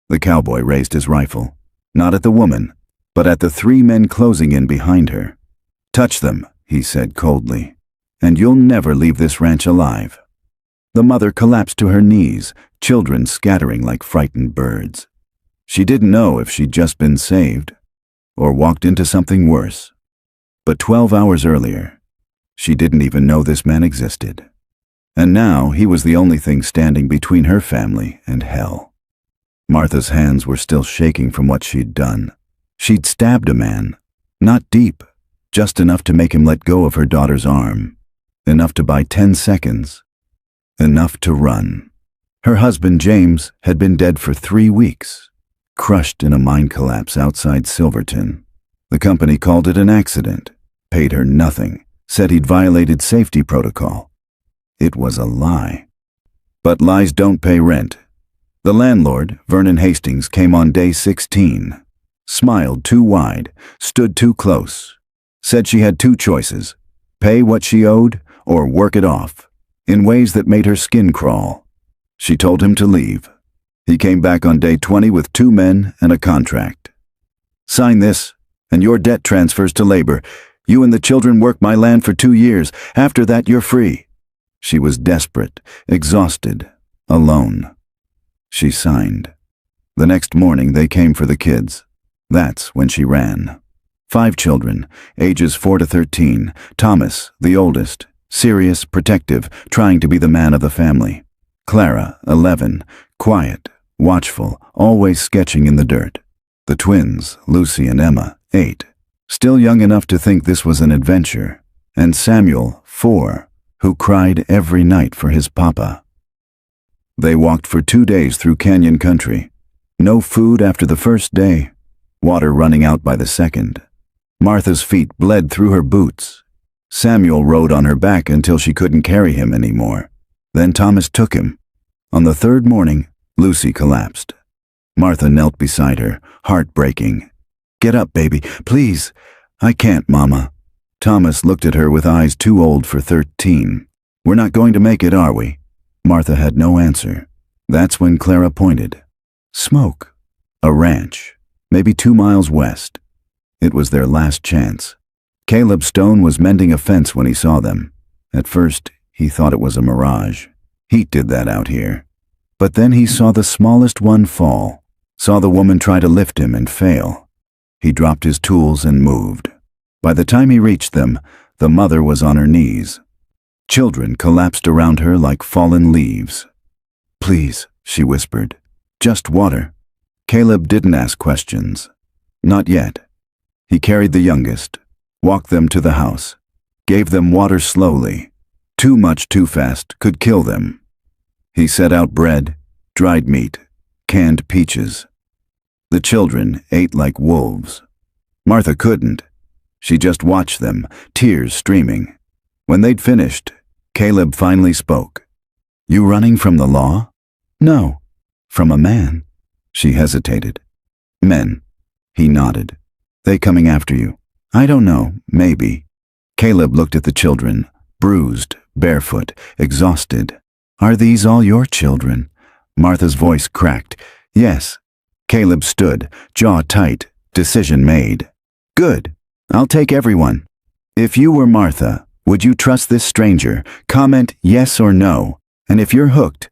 The cowboy raised his rifle, not at the woman, but at the 3 men closing in behind her. "Touch them," he said coldly, "and you'll never leave this ranch alive." The mother collapsed to her knees, children scattering like frightened birds. She didn't know if she'd just been saved or walked into something worse. But 12 hours earlier, she didn't even know this man existed. And now he was the only thing standing between her family and hell. Martha's hands were still shaking from what she'd done. She'd stabbed a man, not deep, just enough to make him let go of her daughter's arm, enough to buy 10 seconds, enough to run. Her husband, James, had been dead for 3 weeks, crushed in a mine collapse outside Silverton. The company called it an accident, paid her nothing, said he'd violated safety protocol. It was a lie. But lies don't pay rent. The landlord, Vernon Hastings, came on day 16, smiled too wide, stood too close, said she had 2 choices, pay what she owed or work it off, in ways that made her skin crawl. She told him to leave. He came back on day 20 with 2 men and a contract. "Sign this, and your debt transfers to labor. You and the children work my land for 2 years. After that, you're free." She was desperate, exhausted, alone. She signed. The next morning, they came for the kids. That's when she ran. 5 children, ages 4 to 13. Thomas, the oldest, serious, protective, trying to be the man of the family. Clara, 11, quiet, watchful, always sketching in the dirt. The twins, Lucy and Emma, 8, still young enough to think this was an adventure. And Samuel, 4, who cried every night for his papa. They walked for 2 days through canyon country. No food after the first day, water running out by the second. Martha's feet bled through her boots. Samuel rode on her back until she couldn't carry him anymore. Then Thomas took him. On the 3rd morning, Lucy collapsed. Martha knelt beside her, heartbreaking. "Get up, baby, please." "I can't, Mama." Thomas looked at her with eyes too old for 13. "We're not going to make it, are we?" Martha had no answer. That's when Clara pointed. Smoke. A ranch, maybe 2 miles west. It was their last chance. Caleb Stone was mending a fence when he saw them. At first, he thought it was a mirage. Heat did that out here. But then he saw the smallest one fall, saw the woman try to lift him and fail. He dropped his tools and moved. By the time he reached them, the mother was on her knees. Children collapsed around her like fallen leaves. "Please," she whispered. "Just water." Caleb didn't ask questions. Not yet. He carried the youngest, walked them to the house, gave them water slowly. Too much too fast could kill them. He set out bread, dried meat, canned peaches. The children ate like wolves. Martha couldn't. She just watched them, tears streaming. When they'd finished, Caleb finally spoke. "You running from the law?" "No, from a man." She hesitated. "Men." He nodded. "They coming after you?" "I don't know, maybe." Caleb looked at the children, bruised, barefoot, exhausted. "Are these all your children?" Martha's voice cracked. "Yes." Caleb stood, jaw tight, decision made. "Good. I'll take everyone. If you were Martha, would you trust this stranger? Comment yes or no. And if you're hooked,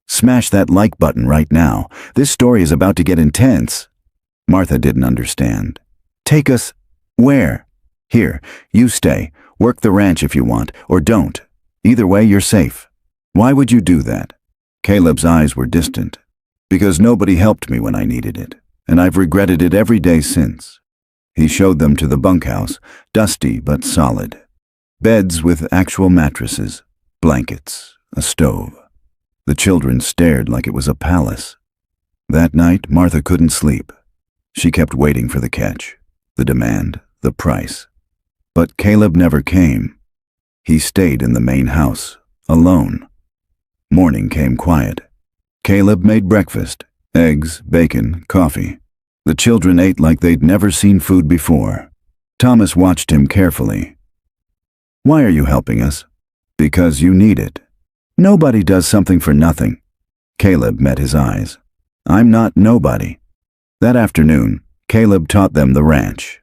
smash that like button right now. This story is about to get intense." Martha didn't understand. "Take us where?" "Here, you stay. Work the ranch if you want, or don't. Either way, you're safe." "Why would you do that?" Caleb's eyes were distant. "Because nobody helped me when I needed it, and I've regretted it every day since." He showed them to the bunkhouse, dusty but solid. Beds with actual mattresses, blankets, a stove. The children stared like it was a palace. That night, Martha couldn't sleep. She kept waiting for the catch, the demand, the price. But Caleb never came. He stayed in the main house, alone. Morning came quiet. Caleb made breakfast, eggs, bacon, coffee. The children ate like they'd never seen food before. Thomas watched him carefully. "Why are you helping us?" "Because you need it." "Nobody does something for nothing." Caleb met his eyes. I'm not nobody. That afternoon, Caleb taught them the ranch.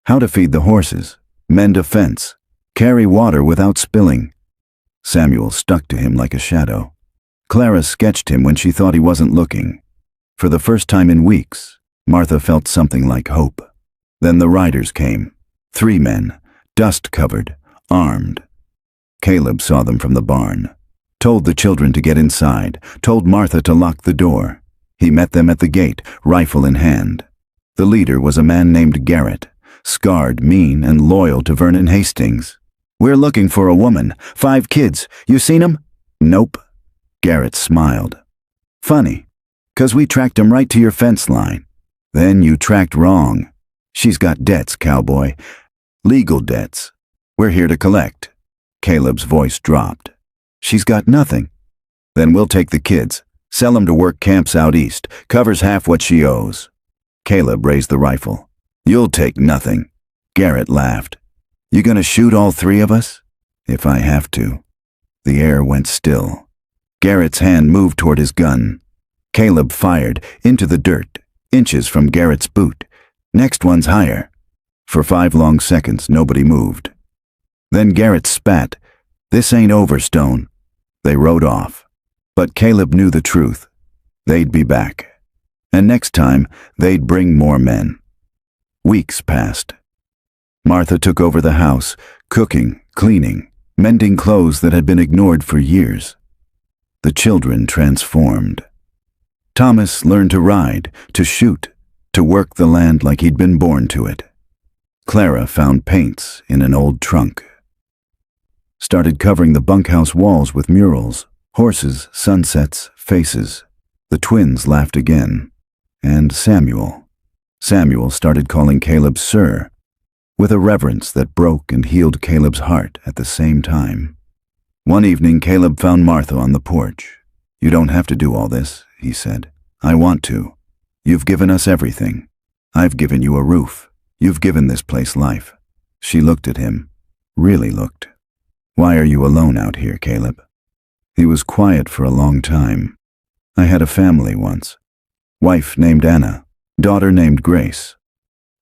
How to feed the horses, mend a fence, carry water without spilling. Samuel stuck to him like a shadow. Clara sketched him when she thought he wasn't looking. For the first time in weeks, Martha felt something like hope. Then the riders came. 3 men, dust-covered, armed. Caleb saw them from the barn, told the children to get inside, told Martha to lock the door. He met them at the gate, rifle in hand. The leader was a man named Garrett, scarred, mean, and loyal to Vernon Hastings. "We're looking for a woman. 5 kids. You seen 'em?" "Nope." Garrett smiled. "Funny, 'cause we tracked 'em right to your fence line. Then you tracked wrong. She's got debts, Cowboy. Legal debts. We're here to collect." Caleb's voice dropped. "She's got nothing." "Then we'll take the kids. Sell 'em to work camps out east. Covers half what she owes." Caleb raised the rifle. "You'll take nothing." Garrett laughed. "You gonna shoot all 3 of us?" "If I have to." The air went still. Garrett's hand moved toward his gun. Caleb fired, into the dirt, inches from Garrett's boot. "Next one's higher." For 5 long seconds, nobody moved. Then Garrett spat. "This ain't over, Stone." They rode off. But Caleb knew the truth. They'd be back. And next time, they'd bring more men. Weeks passed. Martha took over the house, cooking, cleaning, mending clothes that had been ignored for years. The children transformed. Thomas learned to ride, to shoot, to work the land like he'd been born to it. Clara found paints in an old trunk. Started covering the bunkhouse walls with murals, horses, sunsets, faces. The twins laughed again. And Samuel started calling Caleb Sir, with a reverence that broke and healed Caleb's heart at the same time. One evening, Caleb found Martha on the porch. "You don't have to do all this," he said. "I want to. You've given us everything. I've given you a roof. You've given this place life." She looked at him, really looked. "Why are you alone out here, Caleb?" He was quiet for a long time. "I had a family once. Wife named Anna, daughter named Grace.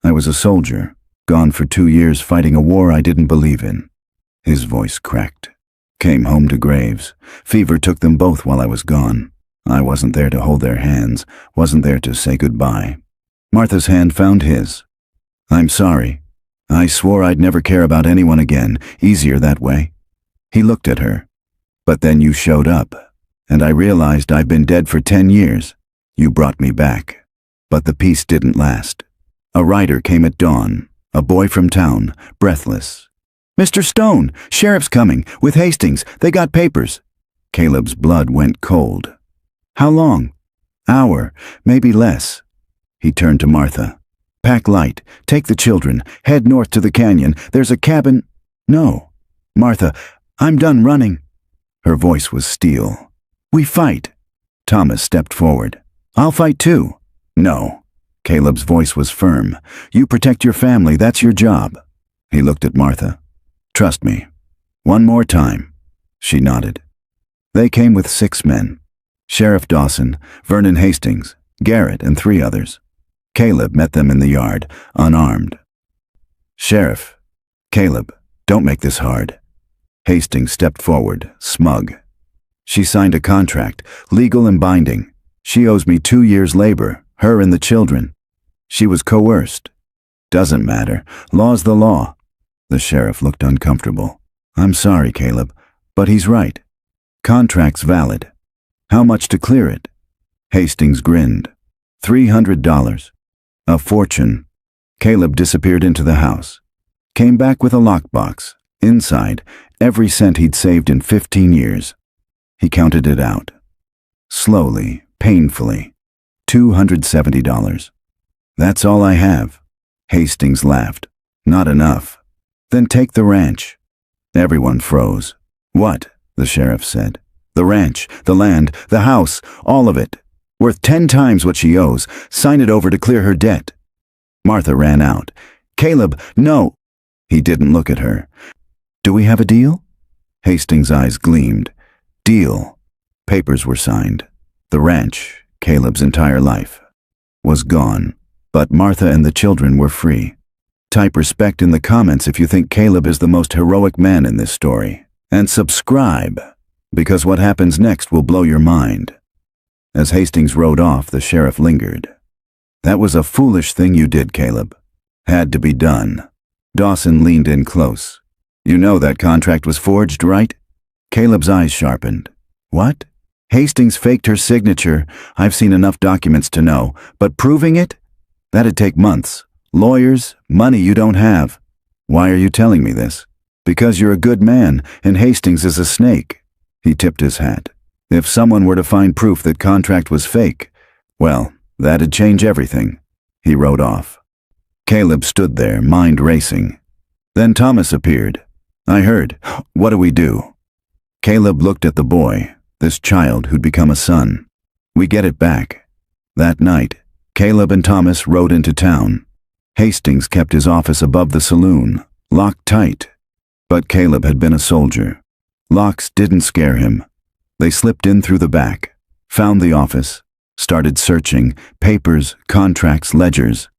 I was a soldier, gone for 2 years fighting a war I didn't believe in." His voice cracked. "Came home to graves. Fever took them both while I was gone. I wasn't there to hold their hands, wasn't there to say goodbye." Martha's hand found his. "I'm sorry. I swore I'd never care about anyone again. Easier that way." He looked at her. "But then you showed up, and I realized I've been dead for 10 years. You brought me back. But the peace didn't last. A rider came at dawn, a boy from town, breathless. 'Mr. Stone, sheriff's coming, with Hastings. They got papers.' Caleb's blood went cold. 'How long?' 'Hour, maybe less.' He turned to Martha. 'Pack light, take the children, head north to the canyon. There's a cabin—' 'No.' 'Martha, I'm done running.' Her voice was steel. 'We fight.' Thomas stepped forward. 'I'll fight too.' 'No.' Caleb's voice was firm. 'You protect your family, that's your job.' He looked at Martha. 'Trust me. One more time.' She nodded. They came with 6 men. Sheriff Dawson, Vernon Hastings, Garrett, and 3 others. Caleb met them in the yard, unarmed. "Sheriff, Caleb, don't make this hard." Hastings stepped forward, smug. "She signed a contract, legal and binding. She owes me 2 years' labor, her and the children. She was coerced." "Doesn't matter. Law's the law." The sheriff looked uncomfortable. "I'm sorry, Caleb, but he's right. Contract's valid. How much to clear it?" Hastings grinned. $300. A fortune. Caleb disappeared into the house. Came back with a lockbox. Inside, every cent he'd saved in 15 years. He counted it out. Slowly, painfully. $270. "That's all I have." Hastings laughed. "Not enough." "Then take the ranch." Everyone froze. "What?" the sheriff said. "The ranch, the land, the house, all of it. Worth 10 times what she owes. Sign it over to clear her debt." Martha ran out. "Caleb, no." He didn't look at her. "Do we have a deal?" Hastings' eyes gleamed. "Deal." Papers were signed. The ranch, Caleb's entire life, was gone, but Martha and the children were free. Type respect in the comments if you think Caleb is the most heroic man in this story. And subscribe, because what happens next will blow your mind. As Hastings rode off, the sheriff lingered. That was a foolish thing you did, Caleb. Had to be done. Dawson leaned in close. You know that contract was forged, right? Caleb's eyes sharpened. What? Hastings faked her signature. I've seen enough documents to know. But proving it? That'd take months. Lawyers, money you don't have. Why are you telling me this? Because you're a good man, and Hastings is a snake. He tipped his hat. If someone were to find proof that contract was fake, well, that'd change everything. He rode off. Caleb stood there, mind racing. Then Thomas appeared. I heard. What do we do? Caleb looked at the boy, this child who'd become a son. We get it back. That night, Caleb and Thomas rode into town. Hastings kept his office above the saloon, locked tight. But Caleb had been a soldier. Locks didn't scare him. They slipped in through the back, found the office, started searching, papers, contracts, ledgers.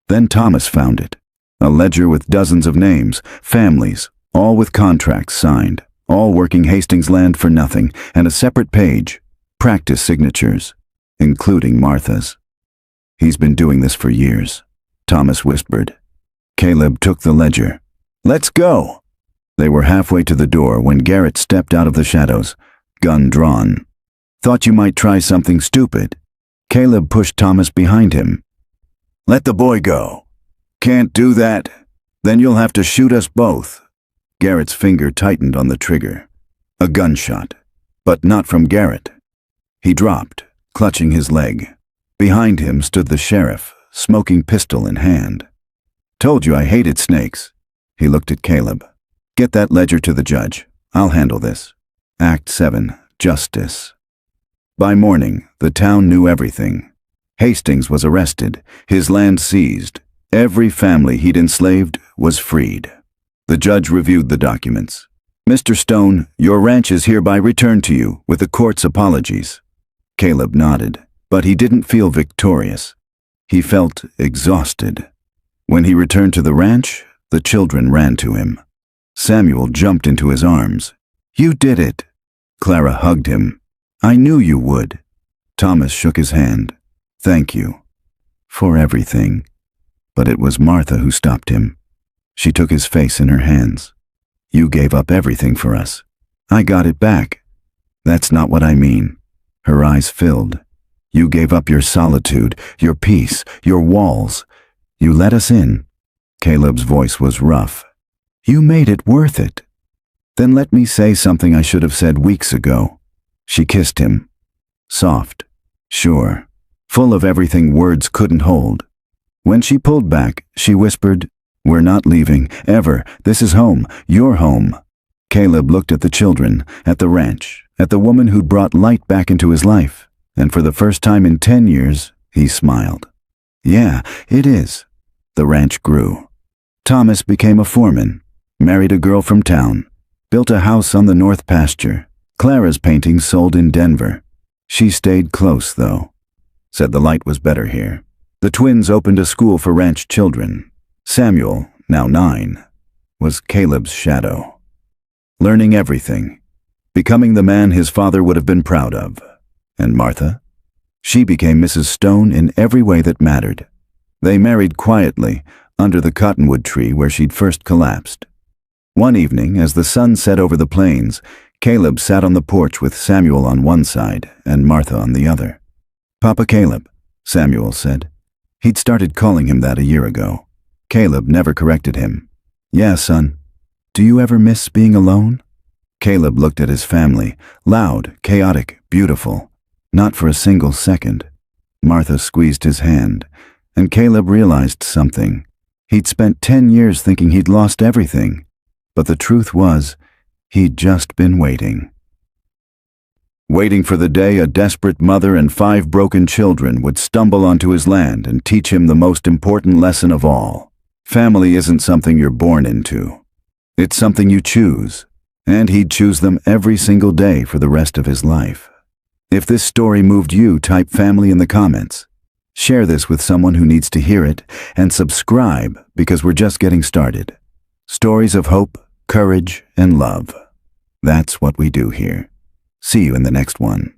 Then Thomas found it. A ledger with dozens of names, families, all with contracts signed, all working Hastings land for nothing, and a separate page, practice signatures, including Martha's. He's been doing this for years, Thomas whispered. Caleb took the ledger. Let's go! They were halfway to the door when Garrett stepped out of the shadows, gun drawn. Thought you might try something stupid. Caleb pushed Thomas behind him. Let the boy go. Can't do that. Then you'll have to shoot us both. Garrett's finger tightened on the trigger. A gunshot, but not from Garrett. He dropped, clutching his leg. Behind him stood the sheriff, smoking pistol in hand. Told you I hated snakes. He looked at Caleb. Get that ledger to the judge. I'll handle this. Act 7, Justice. By morning, the town knew everything. Hastings was arrested, his land seized. Every family he'd enslaved was freed. The judge reviewed the documents. Mr. Stone, your ranch is hereby returned to you with the court's apologies. Caleb nodded, but he didn't feel victorious. He felt exhausted. When he returned to the ranch, the children ran to him. Samuel jumped into his arms. You did it. Clara hugged him. I knew you would. Thomas shook his hand. Thank you. For everything. But it was Martha who stopped him. She took his face in her hands. You gave up everything for us. I got it back. That's not what I mean. Her eyes filled. You gave up your solitude, your peace, your walls. You let us in. Caleb's voice was rough. You made it worth it. Then let me say something I should have said weeks ago. She kissed him. Soft, sure, full of everything words couldn't hold. When she pulled back, she whispered, We're not leaving, ever. This is home, your home. Caleb looked at the children, at the ranch, at the woman who'd brought light back into his life, and for the first time in 10 years, he smiled. Yeah, it is. The ranch grew. Thomas became a foreman, married a girl from town, built a house on the north pasture. Clara's paintings sold in Denver. She stayed close, though. Said the light was better here. The twins opened a school for ranch children. Samuel, now 9, was Caleb's shadow. Learning everything. Becoming the man his father would have been proud of. And Martha? She became Mrs. Stone in every way that mattered. They married quietly, under the cottonwood tree where she'd first collapsed. One evening, as the sun set over the plains, Caleb sat on the porch with Samuel on one side and Martha on the other. Papa Caleb, Samuel said. He'd started calling him that a year ago. Caleb never corrected him. Yeah, son. Do you ever miss being alone? Caleb looked at his family, loud, chaotic, beautiful. Not for a single second. Martha squeezed his hand, and Caleb realized something. He'd spent 10 years thinking he'd lost everything, but the truth was, he'd just been waiting. Waiting for the day a desperate mother and 5 broken children would stumble onto his land and teach him the most important lesson of all. Family isn't something you're born into. It's something you choose, and he'd choose them every single day for the rest of his life. If this story moved you, type family in the comments. Share this with someone who needs to hear it, and subscribe because we're just getting started. Stories of hope, courage, and love. That's what we do here. See you in the next one.